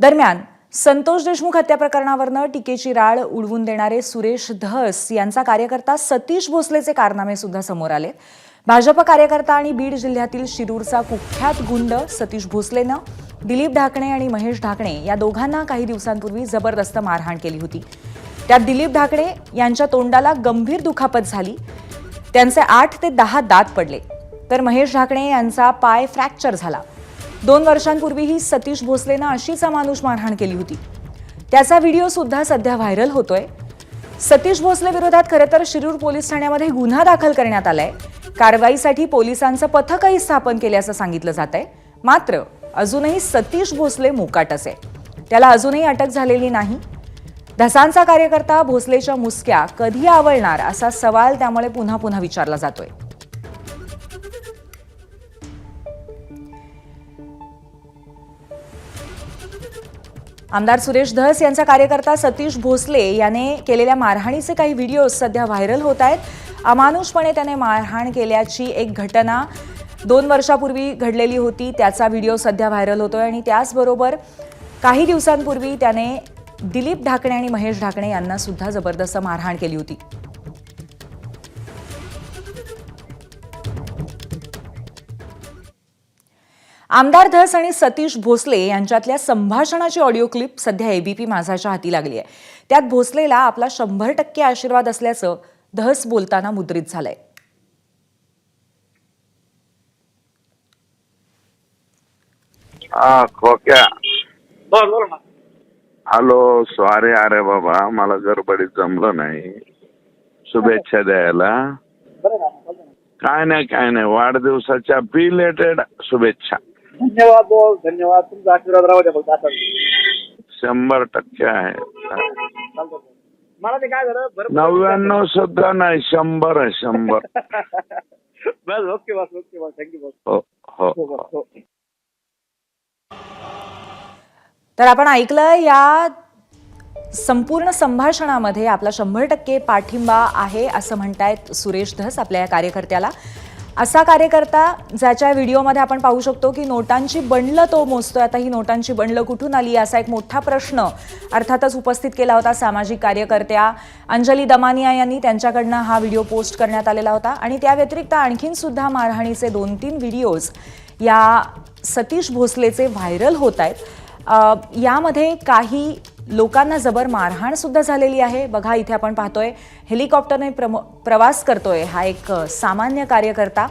दरम्यान संतोष देशमुख हत्या प्रकरणावरनं टीकेची राळ उडवून देणारे सुरेश धस यांचा कार्यकर्ता सतीश भोसलेचे कारनामे सुद्धा समोर आले। भाजप कार्यकर्ता आणि बीड जिल्ह्यातील शिरूरचा कुख्यात गुंड सतीश भोसलेनं दिलीप ढाकणे आणि महेश ढाकणे या दोघांना काही दिवसांपूर्वी जबरदस्त मारहाण केली होती। त्यात दिलीप ढाकणे यांच्या तोंडाला गंभीर दुखापत झाली, त्यांचे 8 ते 10 दात पडले, तर महेश ढाकणे यांचा पाय फ्रॅक्चर झाला। 2 वर्षांपूर्वीही सतीश भोसलेनं अशीच अमानुष मारहाण केली होती। त्याचा व्हिडिओ सुद्धा सध्या व्हायरल होतोय। सतीश भोसले विरोधात खरं तर शिरूर पोलीस ठाण्यामध्ये गुन्हा दाखल करण्यात आलाय। कारवाईसाठी पोलिसांचं पथकही स्थापन केल्याचं सांगितलं जातंय। मात्र अजूनही सतीश भोसले मोकाटच आहे, त्याला अजूनही अटक झालेली नाही। धसांचा कार्यकर्ता भोसलेच्या मुसक्या कधी आवळणार असा सवाल त्यामुळे पुन्हा पुन्हा विचारला जातोय। आमदार सुरेश धस यांचा कार्यकर्ता सतीश भोसले याने केलेल्या मारहाणीचे काही व्हिडिओ सध्या व्हायरल होत आहेत। अमानुषपणे त्याने मारहाण केल्याची एक घटना 2 वर्षापूर्वी घडलेली होती, त्याचा व्हिडिओ सध्या व्हायरल होतोय। आणि त्याचबरोबर काही दिवसांपूर्वी त्याने दिलीप ढाकणे आणि महेश ढाकणे यांना सुद्धा जबरदस्त मारहाण केली होती। आमदार धस आणि सतीश भोसले यांच्यातल्या संभाषणाची ऑडिओ क्लिप सध्या एबीपी माझाच्या हाती लागली आहे। त्यात भोसलेला आपला 100% आशीर्वाद असल्याचं धस बोलताना मुद्रित झालंय। खोक्या हॅलो, सॉरी अरे बाबा, मला गडबडीत जमलं नाही शुभेच्छा द्यायला। काय नाही, वाढदिवसाच्या बिलेटेड शुभेच्छा। धन्यवाद बोल, धन्यवाद। तुमचा आशीर्वाद राहू द्या फक्त आता। 100% आहे, मला ते काय झालं 99 सुद्धा नाही, 100 आहे, 100। बस ओके बस, ओके बस, थँक्यू बस। हो। तर आपण ऐकलं, या संपूर्ण संभाषणामध्ये आपला 100% पाठिंबा आहे असं म्हणतायत सुरेश धस आपल्या या कार्यकर्त्याला। असा कार्यकर्ता ज्याच्या व्हिडिओमध्ये आपण पाहू शकतो की नोटांची बंडलं तो मोजतोय। आता ही नोटांची बंडलं कुठून आली असा एक मोठा प्रश्न अर्थातच उपस्थित केला होता सामाजिक कार्यकर्त्या अंजली दमानिया यांनी। त्यांच्याकडनं हा व्हिडिओ पोस्ट करण्यात आलेला होता। आणि त्या व्यतिरिक्त आणखीन सुद्धा मारहाणीचे 2-3 व्हिडिओज या सतीश भोसलेचे व्हायरल होत आहेत। यामध्ये काही लोकांना जबर मारहाण सुद्धा झालेली आहे। बघा, इथे आपण पाहतोय हेलिकॉप्टरने प्रवास करतोय हा एक सामान्य कार्यकर्ता,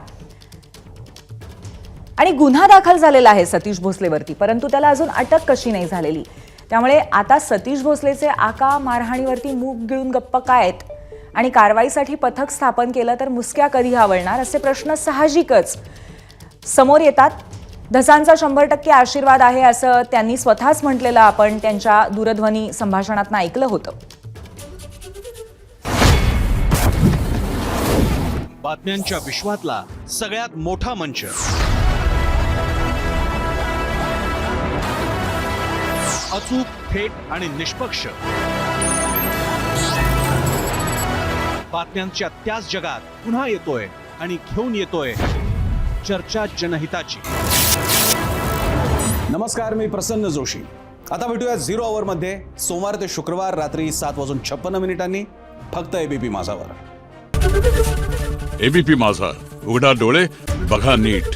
आणि गुन्हा दाखल झालेला आहे सतीश भोसलेवरती, परंतु त्याला अजून अटक कशी नाही झालेली। त्यामुळे आता सतीश भोसलेचे आका मारहाणीवरती मूग गिळून गप्प काय आहेत, आणि कारवाईसाठी पथक स्थापन केलं तर मुसक्या कधी आवळणार असे प्रश्न साहजिकच समोर येतात। धसांचा 100% आशीर्वाद आहे असं त्यांनी स्वतःच म्हटलेलं आपण त्यांच्या दूरध्वनी संभाषणातून ऐकलं होतं। बातम्यांच्या विश्वातला सगळ्यात मोठा मंच, अचूक, थेट आणि निष्पक्ष बातम्यांच्या त्याच जगात पुन्हा येतोय आणि घेऊन येतोय चर्चा जनहिताची। नमस्कार, मी प्रसन्न जोशी। आता भेटूया 0 आवर मध्ये सोमवार ते शुक्रवार रात्री 7:56 फक्त एबीपी माझावर। एबीपी माझा, उघडा डोळे बघा नीट।